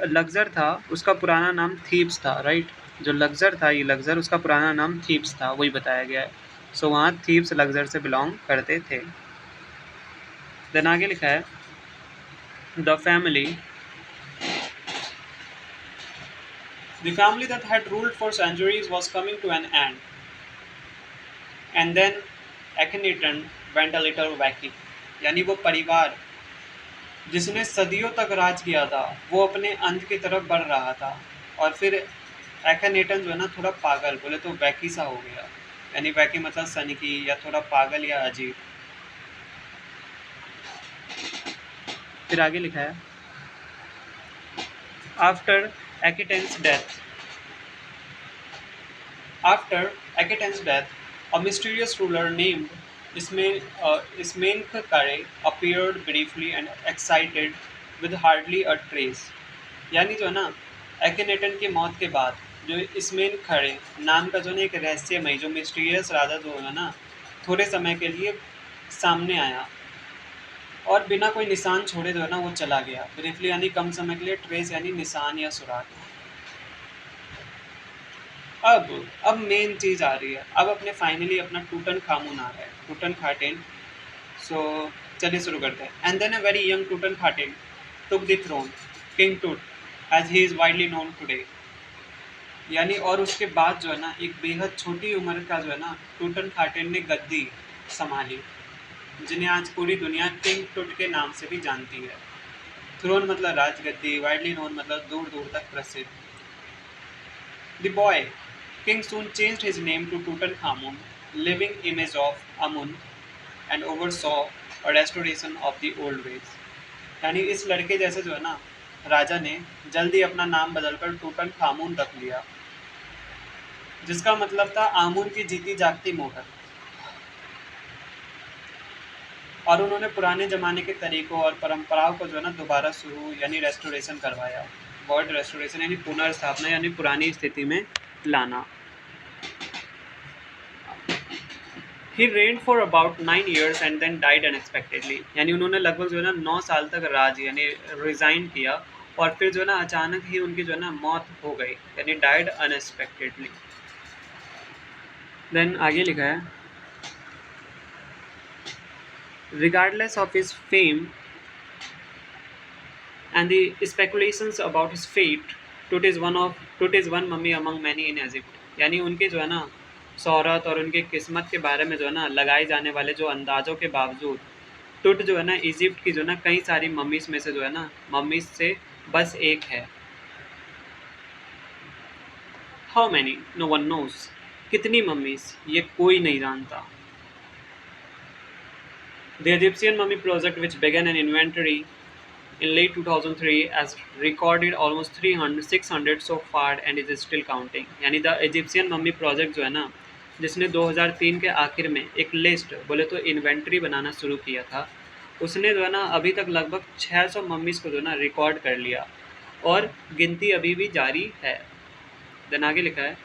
लग्जर था उसका पुराना नाम थीब्स था, राइट। जो लग्जर था, ये लग्जर, उसका पुराना नाम थीब्स था, वही बताया गया है। सो वहाँ थीब्स लग्जर से बिलोंग करते थे। देन आगे लिखा है the family that had ruled for centuries was coming to an end, and then Akhenaten went a little wacky। यानी वो परिवार जिसने सदियों तक राज किया था वो अपने अंत की तरफ बढ़ रहा था। और फिर एकेनेटन जो है ना थोड़ा पागल, बोले तो वैकी सा हो गया। यानी वैकी मतलब सनकी या थोड़ा पागल या अजीब। फिर आगे लिखा है after Akhenaten's death a mysterious ruler named Ismenkhkare appeared briefly and excited with hardly a trace। यानी जो है ना एकेनेटन की मौत के बाद जो इसमेन खड़े नाम का जो है एक रहस्यमय जो मिस्टीरियस राजा जो है ना थोड़े समय के लिए सामने आया और बिना कोई निशान छोड़े जो है ना वो चला गया। ब्रीफली यानी कम समय के लिए, ट्रेस यानी निशान या सुराग। अब मेन चीज़ आ रही है। अब अपने फाइनली अपना टूटन खामून आ रहा है, टूटन खाटेन। सो चलिए शुरू करते हैं। And then a very young Tutankhaten took the throne, king Tut, as he is widely known today. यानी और उसके बाद जो है ना एक बेहद छोटी उम्र का जो है ना टूटन खाटेन ने गद्दी संभाली, जिन्हें आज पूरी दुनिया किंग टूट के नाम से भी जानती है। थ्रोन मतलब राजगद्दी, वाइडली नोन मतलब दूर दूर तक प्रसिद्ध। The boy king soon changed his name to Tutankhamun, living image of Amun, and oversaw a restoration of the old ways। यानी इस लड़के जैसे जो है ना राजा ने जल्दी अपना नाम बदलकर टूटन खामून रख लिया, जिसका मतलब था आमुन की जीती जागती मोहर। और उन्होंने पुराने ज़माने के तरीकों और परंपराओं को जो है ना दोबारा शुरू यानी रेस्टोरेशन करवाया। वर्ड रेस्टोरेशन यानी पुनर्स्थापना यानी पुरानी स्थिति में लाना। He reigned for about 9 years and then died unexpectedly, यानी उन्होंने लगभग जो है ना 9 साल तक राज यानी रिजाइन किया, और फिर जो है ना अचानक ही उनकी जो है ना मौत हो गई, यानी डाइड अनएक्सपेक्टेडली। देन आगे लिखा है, regardless of his fame and the speculations about his fate, Tut is one mummy among many in Egypt, यानी उनके जो है ना शोहरत और उनके किस्मत के बारे में जो है ना लगाए जाने वाले जो अंदाज़ों के बावजूद टुट जो है ना इजिप्ट की जो है ना कई सारी मम्मीज़ में से जो है ना मम्मीज़ से बस एक है। How many no one knows, कितनी मम्मीज़ ये कोई नहीं जानता। The Egyptian mummy project which began an inventory in late 2003 has recorded almost 600 so far and is still counting, यानी द इजिप्शियन मम्मी प्रोजेक्ट जो है ना जिसने 2003 के आखिर में एक लिस्ट बोले तो इन्वेंट्री बनाना शुरू किया था, उसने जो है ना अभी तक लगभग 600 मम्मीज़ को जो है ना रिकॉर्ड कर लिया और गिनती अभी भी जारी है। देन आगे लिखा है,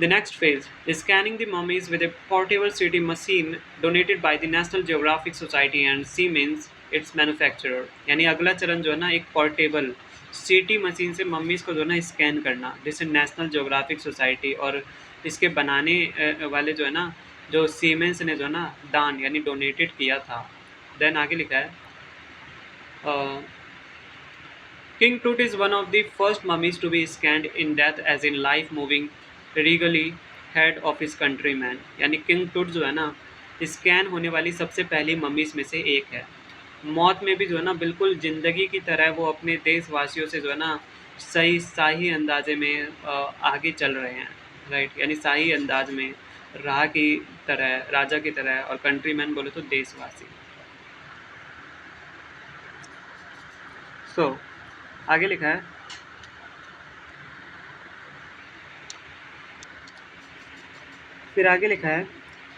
the next phase is scanning the mummies with a portable CT machine donated by the National Geographic Society and Siemens its manufacturer, यानी अगला चरण जो है ना एक पोर्टेबल सीटी मशीन से मम्मीज़ को जो है ना स्कैन करना, जिसे नेशनल ज्योग्राफिक सोसाइटी और इसके बनाने वाले जो है ना जो सीमेंस ने जो है ना दान यानी डोनेटेड किया था। देन आगे लिखा है, King Tut is one of the first mummies to be scanned in death as in life, moving regally head of his countrymen, यानी किंग टुट जो है ना स्कैन होने वाली सबसे पहली मम्मीज़ में से एक है। मौत में भी जो है ना बिल्कुल ज़िंदगी की तरह वो अपने देशवासियों से जो है ना सही शाही अंदाजे में आगे चल रहे हैं, राइट, यानी शाही अंदाज में राजा की तरह और कंट्रीमैन बोले तो देशवासी। सो आगे लिखा है, फिर आगे लिखा है,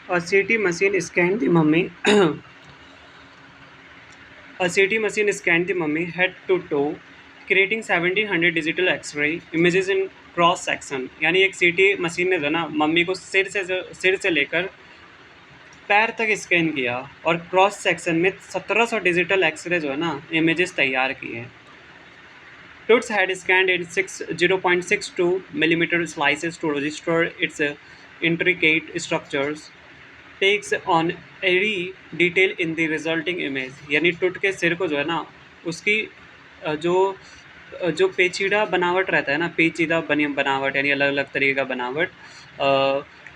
A CT machine scanned the mummy A CT machine scanned the mummy head to toe, creating 1700 digital X-ray images in cross section, यानी एक CT मशीन ने जो ना मम्मी को सिर से लेकर पैर तक स्कैन किया और क्रॉस सेक्शन में 1700 डिजिटल एक्सरे जो है ना इमेजेस तैयार किए। Toots had scanned in 0.62 millimeter slices to register its intricate structures, takes on every detail in the resulting image, यानी टुट के सिर को जो है ना उसकी जो पेचीदा बनावट रहता है ना, पेचीदा बनावट यानी अलग अलग तरीके का बनावट,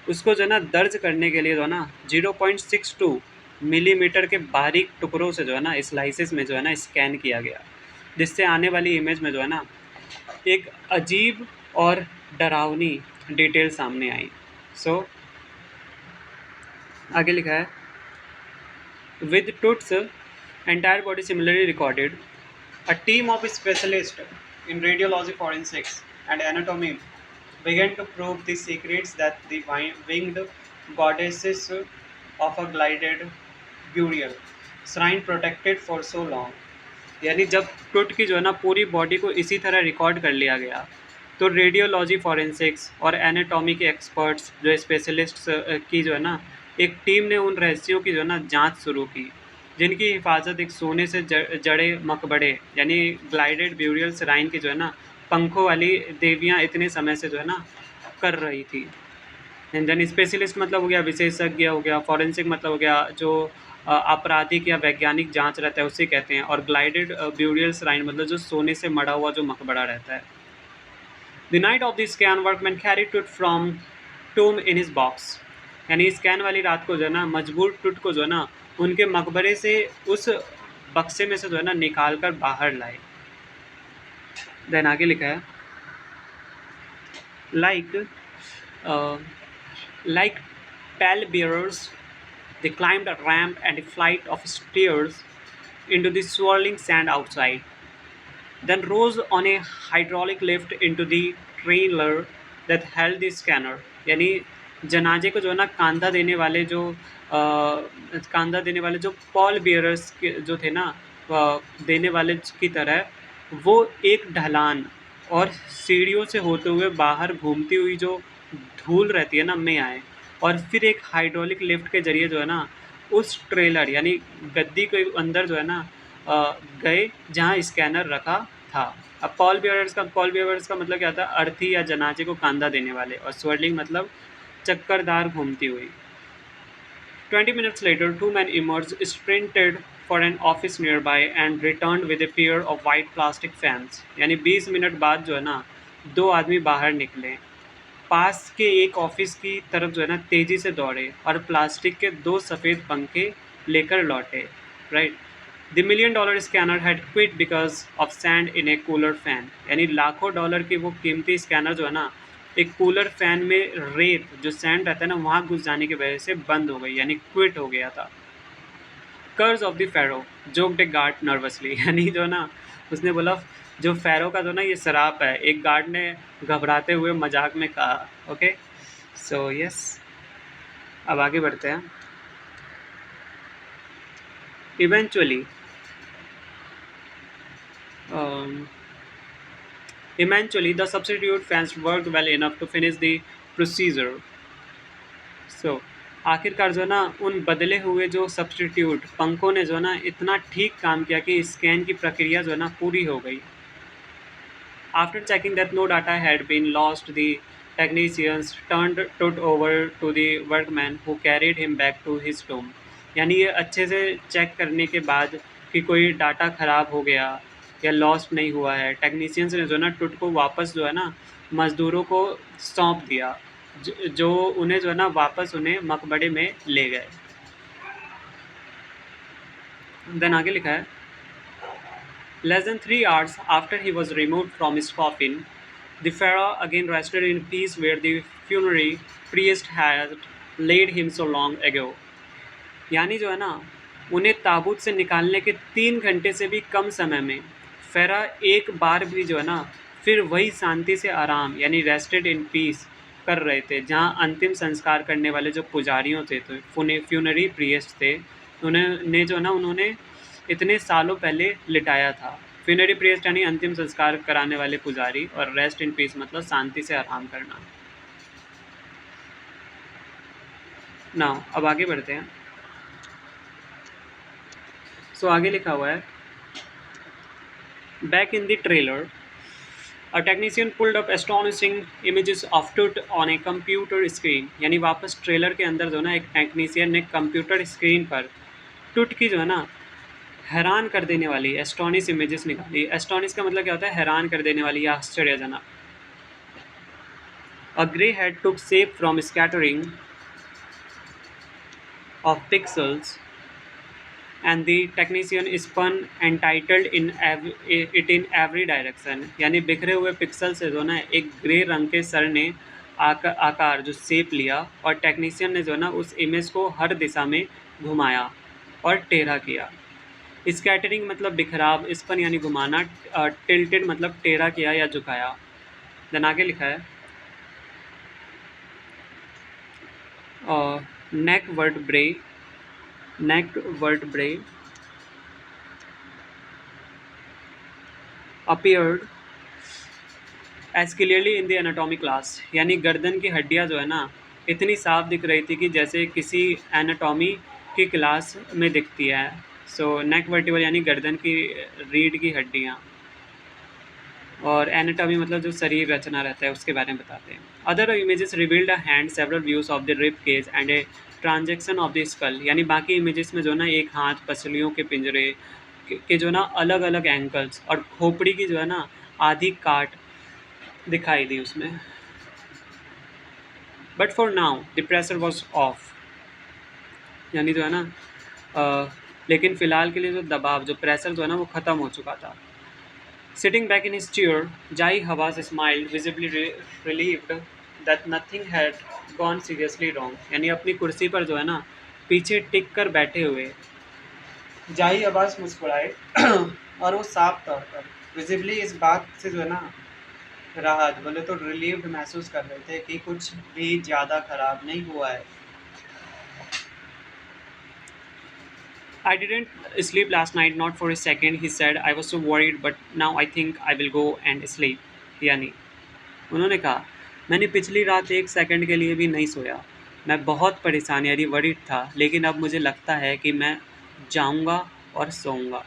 उसको जो है ना दर्ज करने के लिए जो है ना 0.62 मिलीमीटर के बारीक टुकड़ों से जो है ना स्लाइसेस में जो है ना स्कैन किया गया, जिससे आने वाली इमेज में जो है ना एक अजीब और डरावनी डिटेल सामने आई। सो आगे लिखा है, with Tut's entire body similarly recorded, a team of specialist in radiology forensics and anatomy began to probe the secrets that the winged goddesses of a glided burial shrine protected for so long, यानी जब टुट की जो है ना पूरी body को इसी तरह रिकॉर्ड कर लिया गया तो रेडियोलॉजी फोरेंसिक्स और एनाटॉमी के एक्सपर्ट्स जो स्पेशलिस्ट्स की जो है ना एक टीम ने उन रहस्यों की जो है ना जांच शुरू की, जिनकी हिफाजत एक सोने से जड़े मकबरे यानी ग्लाइडेड ब्यूरियल श्राइन की जो है ना पंखों वाली देवियाँ इतने समय से जो है ना कर रही थी। देन स्पेशलिस्ट मतलब हो गया विशेषज्ञ हो गया, फॉरेंसिक मतलब हो गया जो आपराधिक या वैज्ञानिक जांच रहता है उसे कहते हैं, और ग्लाइडेड ब्यूरियल श्राइन मतलब जो सोने से मढ़ा हुआ जो मकबरा रहता है। The night of the scan workman carried टुट फ्रॉम टूम इन हिज बॉक्स, यानी स्कैन वाली रात को जो है ना मजबूर टुट को जो है ना उनके मकबरे से उस बक्से में से जो है ना निकाल कर बाहर लाए। देन आगे लिखा है, like pallbearers they climbed a ramp and a flight of stairs into the swirling sand outside, then rose on a hydraulic lift into the trailer that held the scanner, यानी जनाजे को जो है ना कांधा देने वाले जो पॉल बियरर्स जो थे ना देने वाले की तरह वो एक ढलान और सीढ़ियों से होते हुए बाहर घूमती हुई जो धूल रहती है ना में आए, और फिर एक हाइड्रोलिक लिफ्ट के ज़रिए जो है ना उस ट्रेलर यानी गद्दी के अंदर जो है ना गए जहाँ स्कैनर रखा था। अब पॉल बियर्स का मतलब क्या था? अर्थी या जनाजे को कांधा देने वाले, और स्वर्लिंग मतलब चक्करदार घूमती हुई। 20 minutes later, two men emerged, sprinted for an office nearby, and returned with a pair of white plastic fans. यानी 20 मिनट बाद जो है ना दो आदमी बाहर निकले, पास के एक ऑफिस की तरफ जो है ना तेजी से दौड़े और प्लास्टिक के दो सफ़ेद पंखे लेकर लौटे। Right. The $1 million scanner had quit because of sand in A cooler fan. यानी लाखों डॉलर की वो कीमती स्कैनर जो है ना एक कूलर फैन में रेत जो सैंड रहता है ना वहाँ घुस जाने की वजह से बंद हो गई, यानी क्विट हो गया था। Curse of the pharaoh joked a guard nervously. यानी जो ना उसने बोला जो फेरो का जो ना ये शराब है, एक गार्ड ने घबराते हुए मजाक में कहा। ओके, सो यस, अब आगे बढ़ते हैं। Eventually Eventually, the substitute fans worked well enough to finish the procedure. So, आखिरकार जो है ना उन बदले हुए जो सब्सटीट्यूट पंखों ने जो है ना इतना ठीक काम किया कि स्कैन की प्रक्रिया जो है ना पूरी हो गई। After checking that no data had been lost, the technicians turned it over to the workman who carried him back to his tomb. यानी ये अच्छे से चेक करने के बाद कि कोई डाटा ख़राब हो गया या लॉस्ट नहीं हुआ है, टेक्नीशियंस ने जो है ना टुट को वापस जो है ना मज़दूरों को सौंप दिया, जो उन्हें जो है ना वापस उन्हें मकबरे में ले गए। देन आगे लिखा है, Less than 3 hours after he was removed from his coffin, the pharaoh again rested in peace where the funerary priest had laid him so long ago. यानी जो है ना उन्हें ताबूत से निकालने के 3 घंटे से भी कम समय में फेरा एक बार भी जो है ना फिर वही शांति से आराम यानी रेस्टेड इन पीस कर रहे थे जहाँ अंतिम संस्कार करने वाले जो पुजारियों थे तो फ्यूनरी प्रियस्ट थे, उन्होंने जो है ना उन्होंने इतने सालों पहले लिटाया था। फ्यूनरी प्रियस्ट यानी अंतिम संस्कार कराने वाले पुजारी, और रेस्ट इन पीस मतलब शांति से आराम करना। ना अब आगे बढ़ते हैं। सो आगे लिखा हुआ है, back in the trailer A technician pulled up astonishing images of Tut on a computer screen। यानी वापस ट्रेलर के अंदर जो ना एक टेक्नीशियन ने कंप्यूटर स्क्रीन पर टुट की जो है ना हैरान कर देने वाली एस्टोनिश इमेजेस निकाली। एस्टोनिश का मतलब क्या होता है? हैरान कर देने वाली या आश्चर्यजनक। A grey head took shape from scattering of pixels and the technician spun entitled in it in every direction. यानी बिखरे हुए पिक्सल से जो ना एक ग्रे रंग के सर ने आकार जो शेप लिया, और टेक्नीशियन ने जो ना उस इमेज को हर दिशा में घुमाया और टेढ़ा किया। स्कैटरिंग मतलब बिखराव, स्पन यानी घुमाना, टिल्टेड मतलब टेढ़ा किया या झुकाया। देन आगे लिखा है, नेक वर्टब्रे appeared as clearly in the anatomy class। यानी गर्दन की हड्डियाँ जो है ना इतनी साफ दिख रही थी कि जैसे किसी एनाटॉमी की क्लास में दिखती है। सो नेक वर्टिबल यानी गर्दन की रीढ़ की हड्डियाँ, और एनाटॉमी मतलब जो शरीर रचना रहता है उसके बारे में बताते हैं। Other images revealed a hand, several views of the rib cage and a transection of the skull. यानी बाकी इमेजेस में जो ना एक हाथ, पसलियों के पिंजरे के जो ना अलग अलग एंगल्स और खोपड़ी की जो है ना आधी काट दिखाई दी उसमें। But for now the pressure was of. यानी जो है ना लेकिन फ़िलहाल के लिए जो दबाव, जो प्रेशर जो है ना वो ख़त्म हो चुका था। Sitting back in his chair, Jai Hawaz smiled, visibly relieved that nothing had gone seriously wrong। यानी अपनी कुर्सी पर जो है ना पीछे टिक कर बैठे हुए जाही आवाज मुस्कुराए और वो साफ तौर पर विजिबली इस बात से जो है ना राहत बोले तो रिलीव्ड महसूस कर रहे थे कि कुछ भी ज़्यादा खराब नहीं हुआ है। I didn't sleep last night, not for a second, he said. I was so worried, but now I think I will go and sleep। यानी उन्होंने कहा मैंने पिछली रात एक सेकंड के लिए भी नहीं सोया, मैं बहुत परेशान यानी वरीड था, लेकिन अब मुझे लगता है कि मैं जाऊँगा और सोऊँगा।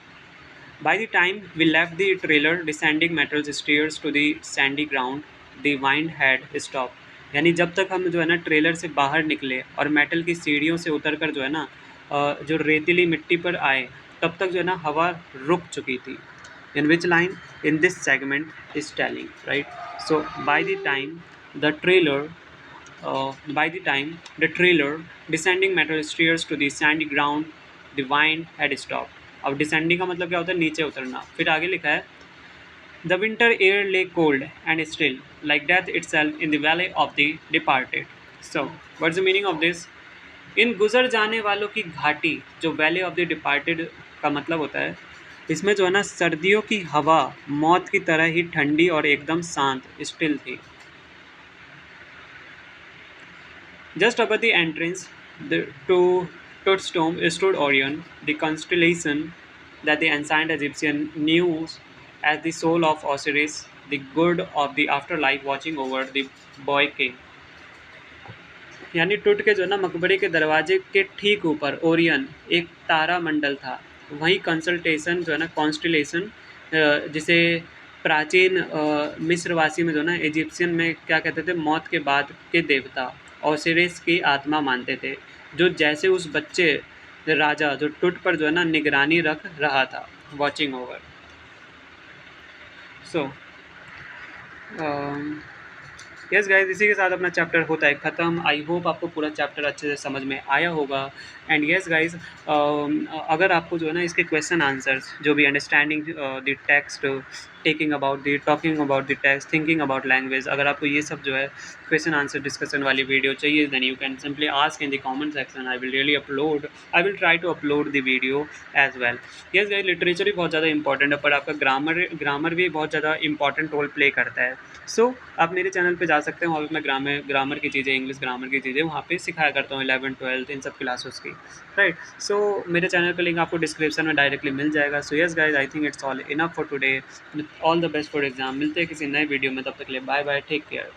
By the time we left the trailer, descending metal stairs to the sandy ground, the wind had stopped. यानी जब तक हम जो है ना ट्रेलर से बाहर निकले और मेटल की सीढ़ियों से उतरकर जो है ना जो रेतीली मिट्टी पर आए, तब तक जो है ना हवा रुक चुकी थी. In which line in this segment is telling, right? So by the time the trailer descending metal stairs to the sandy ground, the wind had stopped. अब डिसेंडिंग का मतलब क्या होता है, नीचे उतरना. फिर आगे लिखा है द विंटर एयर ले cold and still like death itself in the valley of the departed. So what's the meaning of this? इन गुजर जाने वालों की घाटी, जो वैली ऑफ द डिपार्टेड का मतलब होता है, इसमें जो है ना सर्दियों की हवा मौत की तरह ही ठंडी और एकदम शांत स्टिल थी. Just above the entrance to Tut's tomb stood Orion, the constellation that the ancient Egyptian knew as the soul of Osiris, the god of the afterlife, watching over the boy king. यानी टुट के जो है ना मकबरे के दरवाजे के ठीक ऊपर ओरियन एक तारा मंडल था. वहीं कंसल्टेशन जो है ना कॉन्स्टिलेशन, जिसे प्राचीन मिस्रवासी में जो है ना इजिप्शियन में क्या कहते थे, मौत के बाद के देवता ओसिरिस की आत्मा मानते थे, जो जैसे उस बच्चे राजा जो टुट पर जो है ना निगरानी रख रहा था, watching over. So yes guys, इसी के साथ अपना चैप्टर होता है ख़त्म. आई होप आपको पूरा चैप्टर अच्छे से समझ में आया होगा. एंड यस गाइज, अगर आपको जो है ना इसके क्वेश्चन आंसर्स, जो भी understanding the text, talking about the text, thinking about language, अगर आपको ये सब जो है क्वेश्चन आंसर डिस्कशन वाली वीडियो चाहिए, then you can simply ask in the comment section. I will try to upload the video as well. Yes guys, literature भी बहुत ज़्यादा इंपॉर्टेंट है, पर आपका ग्रामर भी बहुत ज़्यादा इंपॉर्टेंट रोल प्ले करता है. सो आप मेरे चैनल पे जा सकते हैं, वहाँ पे मैं ग्रामर की चीज़ें, इंग्लिश ग्रामर की चीज़ें वहाँ पे सिखाया करता हूँ, 11th-12th इन सब क्लासेस की, राइट. सो मेरे चैनल का लिंक आपको डिस्क्रिप्शन में डायरेक्टली मिल जाएगा. So yes guys, I think it's all enough for today. All the best for exam. मिलते हैं किसी नए वीडियो में, तब तक के लिए बाय बाय, टेक केयर.